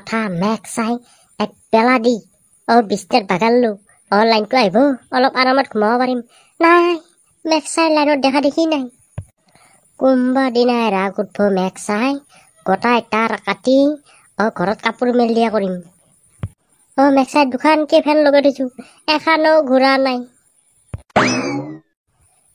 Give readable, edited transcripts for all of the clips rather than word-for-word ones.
মাথা মেঘ চাই এক পেলা দি বিছনাত বাগাললো লাইনটো আহিব অলপ আৰামত ঘুমাব পাৰিম। নাই, মেঘ চাই লাইনত দেখা দেখি নাই। কোনোবা দিনাই ৰাগ উঠব মেঘ চাই গোটাই তাৰ কাটি ঘৰত কাপোৰ মেল দিয়া কৰিম। মেঘ চাই দুখানকে ফেন লগাই থৈছো, এখানো ঘূৰা নাই।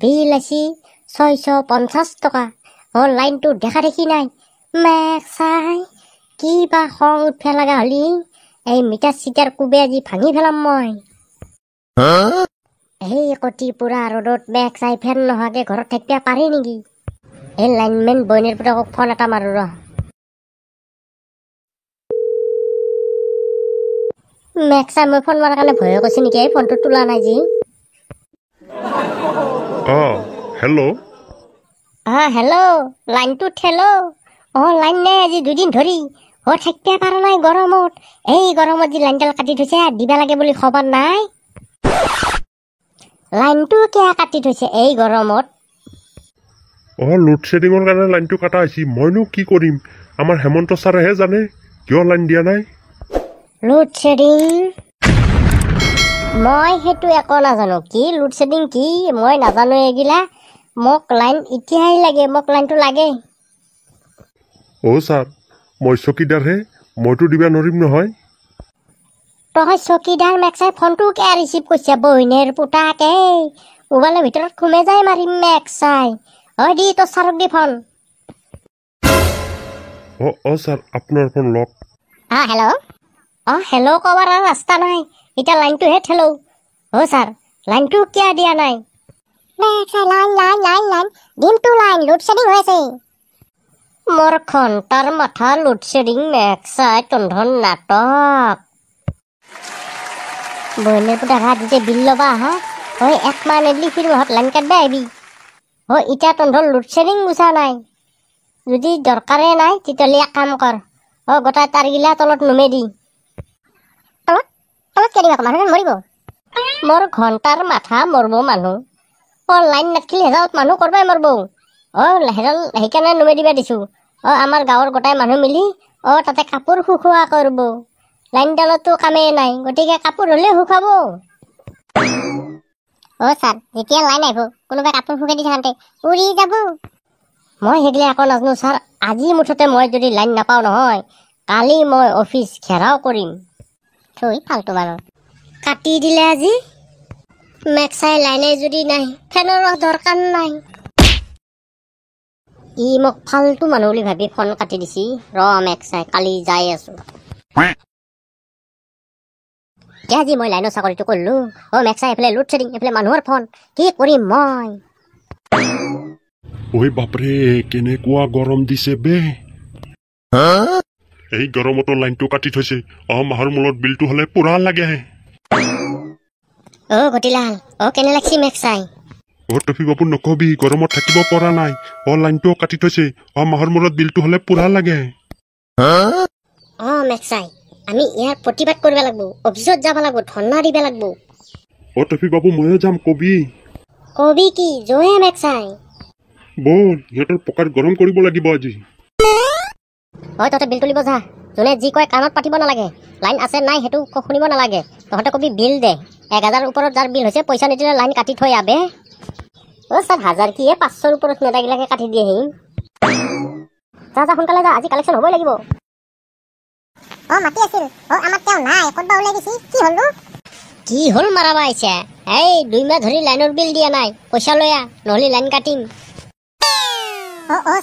বিল আছি 650 টকা, লাইনটো দেখা দেখি নাই। মেঘ চাই কিবা খং উঠবা লগা হলি এই মিটাৰ চিটাৰ কোবে আজি ভাঙি পেলাম মই। এই কটি পুৰা ৰ'দত মেঘ চাই ফেন নোহোৱাকে ঘৰত থাকিব পাৰি নেকি? এই লাইনমেন বইনেৰ পুতাকক ফোন এটা মাৰো ৰ। মেঘ চাই মই ফোন মাৰাৰ কাৰণে ভয়ে কৈছে নেকি? এই ফোনটো তোলা নাই যি। হেল্ল'। হেল্ল', লাইনটো ঠেলো। লাইন নাই আজি 2 দিন ধৰি। থাকিব পৰা নাই গৰমত। এই গৰমত যি লাইনডাল কাটি থৈছে দিবা লাগে বুলি খবৰ নাই। লাইনটো কিয় কাটি থৈছে এই গৰমত? লোড শ্বেডিঙৰ কাৰণে লাইনটো কাটা হৈছে। মইনো কি কৰিম? আমাৰ হেমন্ত ছাৰেহে জানে কিয় লাইন দিয়া নাই। Load shedding? মই সেইটো একো নাজানো। কি লোড শ্বেডিং কি মই নাজানো এগিলা। মোক লাইন এতিয়াই লাগে, মোক লাইনটো লাগে। ছাৰ, মই চকীদাৰহে, মইতো দিবা নোৱাৰিম নহয়। তই চকীদাৰ মেঘ চাই ফোনটো কিয় ৰিচিভ কৰিছে? বহিনেৰ পুতাকে মোবাইলৰ ভিতৰত সোমে যাই মাৰিম মেঘ চাই। দি তোৰ ছাৰক দি ফোন। ছাৰ, আপোনাৰ ফোন লওক। হেল্ল'। হেল্ল' কবাৰ আৰু ৰাস্তা নাই, এতিয়া লাইনটোহে ঠেলো। ছাৰ, লাইনটো কিয় দিয়া নাই? দিনটো লাইন লোড শ্বেডিং হৈ আছে। মোৰ ঘণ্টাৰ মাথা লোড শ্বেডিং মেঘ চাই তন্ধন নাটক। বহিনীৰ পুতাক হাত বিল ল'বা আহা। 1 মাহ নেদলি ফিৰ মাহত লাইন কাটবা আহিবি। এতিয়া তন্ধন লোড শ্বেডিং গুচা নাই। যদি দৰকাৰে নাই তেতিয়াহ'লে এক কাম কৰ, গোটাই তাৰগিলা তলত নুমে দি। তলত কে দিবা? মানুহ মৰিব। মোৰ ঘণ্টাৰ মাথা মৰব মানুহ। লাইন নাথাকিলে হেজাৰত মানুহ কৰবাই মৰব। সেইকাৰণে নুমে দিবা দিছো। আমাৰ গাঁৱৰ গোটাই মানুহ মিলি তাতে কাপোৰ শুকোৱা কৰব। লাইনডালতো কামেই নাই, গতিকে কাপোৰ হলে শুকাব। ছাৰ, যেতিয়া লাইন আহিব কোনোবাই কাপোৰ শুকাই দি থাকোঁতে উৰি যাব। মই সেইগিলা একো নাজানো ছাৰ। আজি মুঠতে মই যদি লাইন নাপাওঁ নহয়, কালি মই অফিচ ঘেৰাও কৰিম। ফাল্টু মানুহ কাটি দিলে আজি। মেঘ চাই লাইনে যদি নাই, ফেনৰো দৰকাৰ নাই। মোক ফাল্টু মানুহ বুলি ভাবি ফোন কাটি দিছি। মেঘ চাই কালি যাই আছো। আজি মই লাইনৰ চাকৰিটো কৰিলো। মেঘ চাই এইফালে লোড শ্বেডিং, এইফালে মানুহৰ ফোন। কি কৰিম মই? বাপৰে, কেনেকুৱা গৰম দিছে বে। এই গৰমতো লাইনটো কাটি থৈছে। মাহৰ মূৰত বিলটো হলে পুৰা লাগে। গতিলাল, কেনে লাগছি মেঘ চাই? টফি বাবু নকবি, গৰমত থাকিব পৰা নাই। লাইনটো কাটি থৈছে। মাহৰ মূৰত বিলটো হলে পুৰা লাগে। মেঘ চাই, আমি ইয়াৰ প্ৰতিবাদ কৰিব লাগিব। অফিচত যাব লাগিব, ধৰ্ণা দিব লাগিব। টফি বাবু ময়ো যাম, কবি কি জয়ে মেঘ চাই? বল, সিহঁতৰ পকাত গৰম কৰিব লাগিব আজি। তহঁতে বিল তুলিব যা। যোনে যি কয় কাণত পাতিব নালাগে। লাইন আছে নাই সেইটো শুনিব নালাগে। তহঁতে কবি বিল দে। 1000 ওপৰত যাৰ বিল হৈছে পইচা নিদিলে লাইন কাটি থৈ আবে। ছাৰ, 1000 কি 500ৰ ওপৰত নেতাগিলাকে কাটি দিয়েহি। যা সোনকালে যা, আজি কালেকশ্যন হ'বই লাগিব। মাতি আছিল। আমাৰ তেওঁ নাই, ক'তবা ওলাই গৈছি। কি হ'ল? কি হ'ল মাৰাবা আহিছে? 2 মাহ ধৰি লাইনৰ বিল দিয়া নাই, পইচা লৈ আহ, নহ'লে লাইন কাটিম।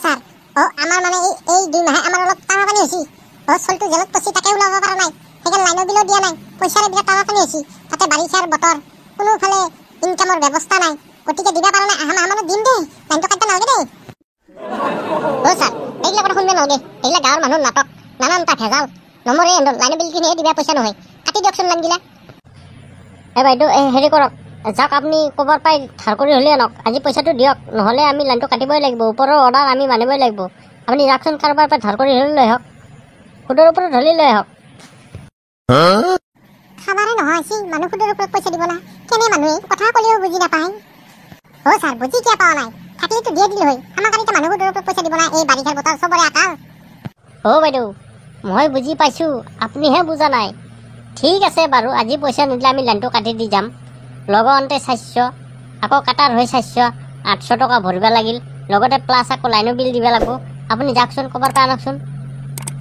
ছাৰ, আমাৰ মানে এই 2 মাহে আমাৰ অলপ টানা পানী হৈছে। চলটো জেলত পচি তাকে ওলাব পৰা নাই, সেইকাৰণে লাইনৰ বিলো দিয়া নাই। পইচাৰে বিৰাট টানা পানী হৈছে। তাতে বাৰিষাৰ বতৰ, কোনোফালে ইনকামৰ ব্যৱস্থা নাই, গতিকে দিবা পৰা নাই। মাহ মানত দিম দেই, লাইনটো কাটিব নালাগে দেই। ছাৰ, এইগিলা কথা শুনিব নালাগে। এইগিলা গাঁৱৰ মানুহৰ নাটক, নানানটা ভেজাল। নমৰে লাইনৰ বিল কিনিহে দিবা, পইচা নহয়। কাটি দিয়কচোন লাইনগিলা। বাইদেউ, হেৰি কৰক, যাওক আপুনি ক'বৰ পাই ধাৰ কৰি হ'লে আনক। আজি পইচাটো দিয়ক, নহ'লে আমি লাইনটো কাটিবই লাগিব। ওপৰৰ অৰ্ডাৰ আমি মানিবই লাগিব। আপুনি যাওকচোন, কাৰোবাৰ পৰা ধাৰ কৰি হ'লে লৈ আহক, সুদৰ ওপৰত হ'লে লৈ আহক। খাবাৰে নহয় মানুহ সুদৰ ওপৰত পইচা দিব না। কেনে মানুহে কথা ক'লেও বুজি নাপায়। ছাৰ, বুজি কিয় পোৱা নাই? থাকিলেতো দিয়ে দিলো হয়। আমাৰ কাৰণে মানুহ সুদৰ ওপৰত পইচা দিব না। এই বাৰিষাৰ বতৰ চবৰে আকাল। বাইদেউ, মই বুজি পাইছোঁ, আপুনিহে বুজা নাই। ঠিক আছে বাৰু, আজি পইচা নিদিলে আমি লাইনটো কাটি দি যাম। লগতে 400, আকৌ কাটাৰ হৈ 400, 800 টকা ভৰিব লাগিল, লগতে প্লাছ আকৌ লাইনৰ বিল দিব লাগিব। আপুনি যাওকচোন, ক'ৰবাৰ পৰা আনকচোন।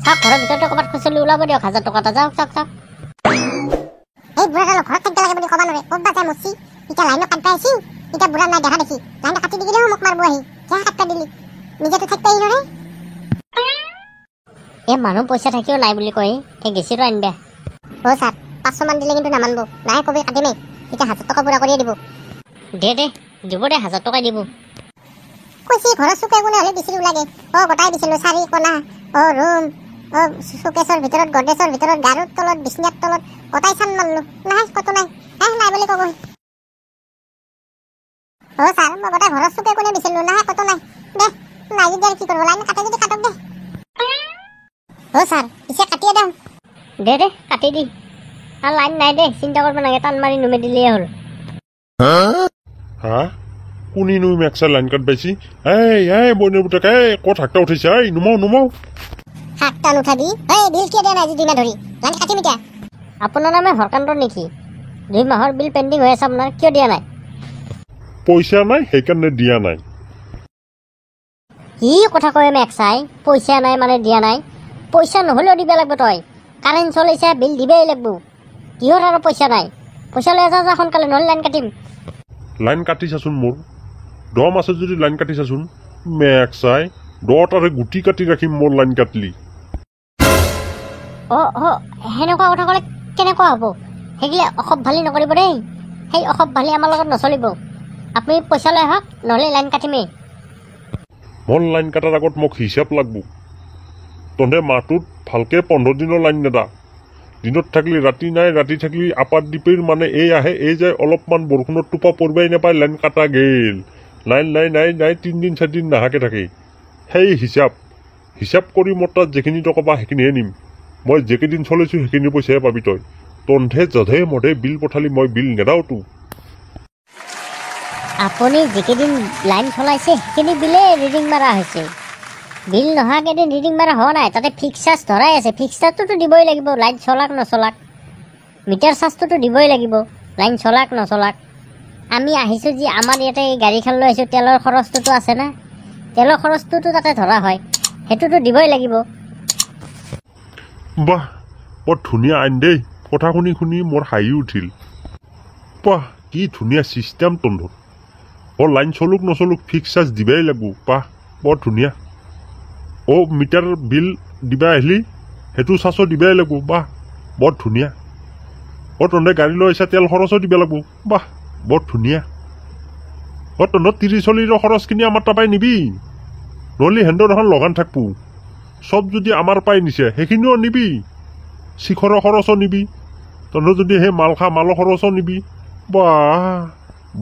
চাওক, ঘৰৰ ভিতৰতে ক'ৰবাত খুচৰি ওলাব দিয়ক 1000 টকা এটা। যাওক যাওক যাওক। এই বুঢ়াডাল ঘৰত থাকিব লাগে বুলি ক'ব নোৱাৰে, ক'ত বা যায় মচি। এতিয়া লাইনত কাটবা আহিছি, এতিয়া বুঢ়া নাই দেখা দেখি লাইনটো কাটি দি গেলেও মোক মাৰব আহি। কিয় কাটবা দিলি, নিজেতো থাকিব আহি নৰে। এই মানুহ পইচা থাকিও নাই বুলি কয়, এই গেছিটো আনি দে। অ' ছাৰ, 500 মান দিলে কিন্তু নামানব, নাই কবি কাটিমেই, এতিয়া 1000 টকা পুৰা কৰিয়ে দিব। দে দিব দে, 1000 টকাই দিব। কৈছি ঘৰৰ চুকে কোনে হ'লে বিচৰি ওলাগে। গোটাই দিছিলোঁ, চাৰি কোণা, ৰুম, চুকেছৰ ভিতৰত, গড্ৰেজৰ ভিতৰত, গাৰুৰ তলত, বিচনাৰ তলত গোটাই চান মাৰলো, নাই কতো নাই। নাই বুলি ক'ব। ছাৰ, মই গোটাই ঘৰৰ চুকে কোনে বিচাৰিলো, নাই কতো নাই। দে নাই যদি আৰু কি কৰিব, লাইন কাটে যদি কাটক দে। ছাৰ, পিছে কাটিয়ে দিওঁ। দে কাটি দি। আৰু লাইন নাই দে, চিন্তা কৰিব নালাগে, টান মাৰি নুমে দিলেই হ'ল। হা কোনিনো মেক্সাৰ লাইন কাট পাইছি? এই বইনৰ পুতেক, ক'ত হাকটা উঠিছে? নুমাও। হাকটা নুঠাবি। বিল কিয় দিয়া নাই আজি 2 মাহ ধৰি? লাইন কাটিম এতিয়া। আপোনাৰ নামে হৰকাণ্ড নেকি? 2 মাহৰ বিল পেণ্ডিং হৈ আছে আপোনাৰ, কিয় দিয়া নাই? পইচা নাই, সেইকাৰণে দিয়া নাই। কি কথা কয় মেক্সাই? পইচা নাই মানে দিয়া নাই? পইচা নহ'লেও দিব লাগিব তই। কাৰেণ্ট চলিছে, বিল দিবই লাগিব। কিহৰ আৰু পইচা নাই? পইচা লৈ যা সোনকালে, নহ'লে লাইন কাটিম। লাইন কাটি চাচোন, মোৰ দম আছে যদি লাইন কাটি চাচোন। মেক্সাই 10টাৰে গুটি কাটি ৰাখিম মোৰ লাইন কাটলি। সেনেকুৱা কথা ক'লে কেনেকুৱা হ'ব? সেইগিলা অসভ ভালি নকৰিব দেই। সেই অসভ ভালি আমাৰ লগত নচলিব। আপুনি পইচা লৈ আহক, নহ'লে লাইন কাটিমেই। মোৰ লাইন কাটাৰ আগত মোক হিচাপ লাগব। তহঁতে মাহটোত ভালকে 15 দিনৰ লাইন নেদা। দিনত থাকলি ৰাতি নাই, ৰাতি থাকলি আপাৰ দ্বীপেৰ মানে এই আহে, এই যায়, অলপমান বৰষুণৰ টোপা পৰিবাই নাপায়, লাইন কাটা গেল। নাই 3 দিন 4 দিন নাহাকে থাকে। সেই হিচাপ কৰি মোৰ তাত যিখিনি টকা পা সেইখিনিহে নিম। মই যেকেইদিন চলিছোঁ সেইখিনি পইচাহে পাবি তই। তহঁতে যধে মধে বিল পঠালি মই বিল নেদাওতো। আপুনি যিকেইদিন লাইন চলাইছে সেইখিনি বিলে ৰিডিং মাৰা হৈছে। বিল নহা কেইদিন ৰিডিং মাৰা হোৱা নাই, তাতে ফিক্স চাৰ্জ ধৰাই আছে। ফিক্স চাৰ্জটোতো দিবই লাগিব, লাইন চলাক নচলাক। মিটাৰ চাৰ্জটোতো দিবই লাগিব, লাইন চলাক নচলাক। আমি আহিছোঁ যি আমাৰ ইয়াতে গাড়ীখন লৈ আহিছোঁ, তেলৰ খৰচটোতো আছে না, তেলৰ খৰচটোতো তাতে ধৰা হয়, সেইটোতো দিবই লাগিব। বাহ, বৰ ধুনীয়া আইন দেই। কথা শুনি মোৰ হাঁহি উঠিল। বাহ, কি ধুনীয়া ছিষ্টেম তহঁতৰ। লাইন চলুক নচলুক ফিক্স চাৰ্জ দিবাই লাগিব। বাহ, বৰ ধুনীয়া। মিটাৰ বিল দিবা আহিলি সেইটো চাৰ্জো দিবাই লাগিব। বাহ, বৰ ধুনীয়া। তহঁতে গাড়ী লৈ আহিছা, তেল খৰচো দিব লাগিব। বাহ, বৰ ধুনীয়া। তহঁতৰ 30-40ৰ খৰচখিনি আমাৰ তাৰপৰাই নিবি, নহ'লে হেণ্ডৰ এখন লগান থাকবো। চব যদি আমাৰ পাই নিছে সেইখিনিও নিবি, শিখৰৰ খৰচো নিবি। তহঁতৰ যদি সেই মালৰ খৰচো নিবি। বাহ,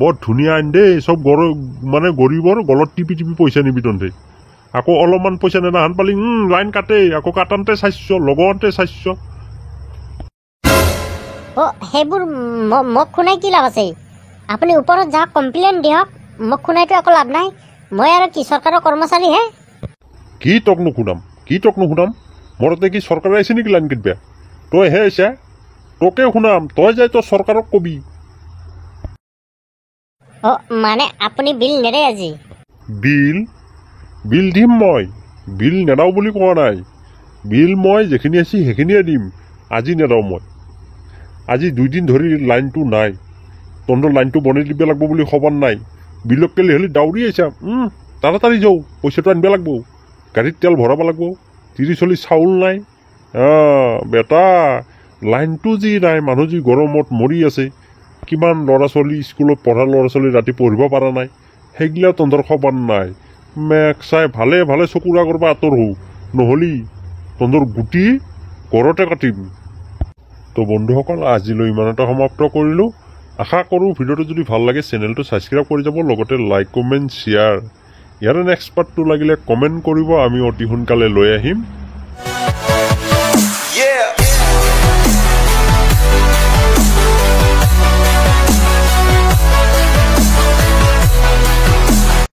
বৰ ধুনীয়া আইন দেই। চব গৰীবৰ গলত টিপি পইচা নিবি তহঁতে। আকৌ অলপমান পইচা নেদাহান পালি লাইন কাটেই, আকৌ কাটানতে 400, লগতে 400। সেইবোৰ মোক শুনাই কি লাভ আছে? আপুনি ওপৰত যাওক, কমপ্লেইন দিয়ক। মোক শুনাইতো একো লাভ নাই। মই আৰু কি চৰকাৰৰ কৰ্মচাৰীহে? কি তক নুশুনাম? মোৰ তাতে কি চৰকাৰে আহিছে নেকি লাইন কাটবা? তইহে আহিছা, তোকে শুনাম। তই যাই তই চৰকাৰক কবি। মানে আপুনি বিল নেৰে আজি? বিল দিম মই। বিল নেদাও বুলি কোৱা নাই। বিল মই যিখিনি আছে সেইখিনিয়ে দিম। আজি নেদাও মই। আজি 2 দিন ধৰি লাইনটো নাই। তহঁতৰ লাইনটো বনাই দিব লাগিব বুলি খবৰ নাই। বিলক কেলে হ'লে দাউৰি আহিছা। তাড়াতাড়ি যাওঁ, পইচাটো আনিব লাগিব। গাড়ীত তেল ভৰাব লাগিব। 30-40 চাউল নাই। বেটা, লাইনটো যি নাই, মানুহ যি গৰমত মৰি আছে, কিমান ল'ৰা ছোৱালী স্কুলত পঢ়া ল'ৰা ছোৱালী ৰাতি পঢ়িব পৰা নাই, সেইগিলা তহঁতৰ খবৰ নাই। মেক্সাই ভালে চকুৰ আগৰ পৰা আঁতৰ হওঁ, নহ'লি তহঁতৰ গুটি ঘৰতে কাটিম। তো বন্ধুসকল, আজিলৈ ইমানতে সমাপ্ত কৰিলোঁ। আশা কৰোঁ ভিডিঅ'টো যদি ভাল লাগে চেনেলটো ছাবস্ক্ৰাইব কৰি যাব, লগতে লাইক কমেণ্ট শ্বেয়াৰ। ইয়াৰে নেক্সট পাৰ্টটো লাগিলে কমেণ্ট কৰিব, আমি অতি সোনকালে লৈ আহিম।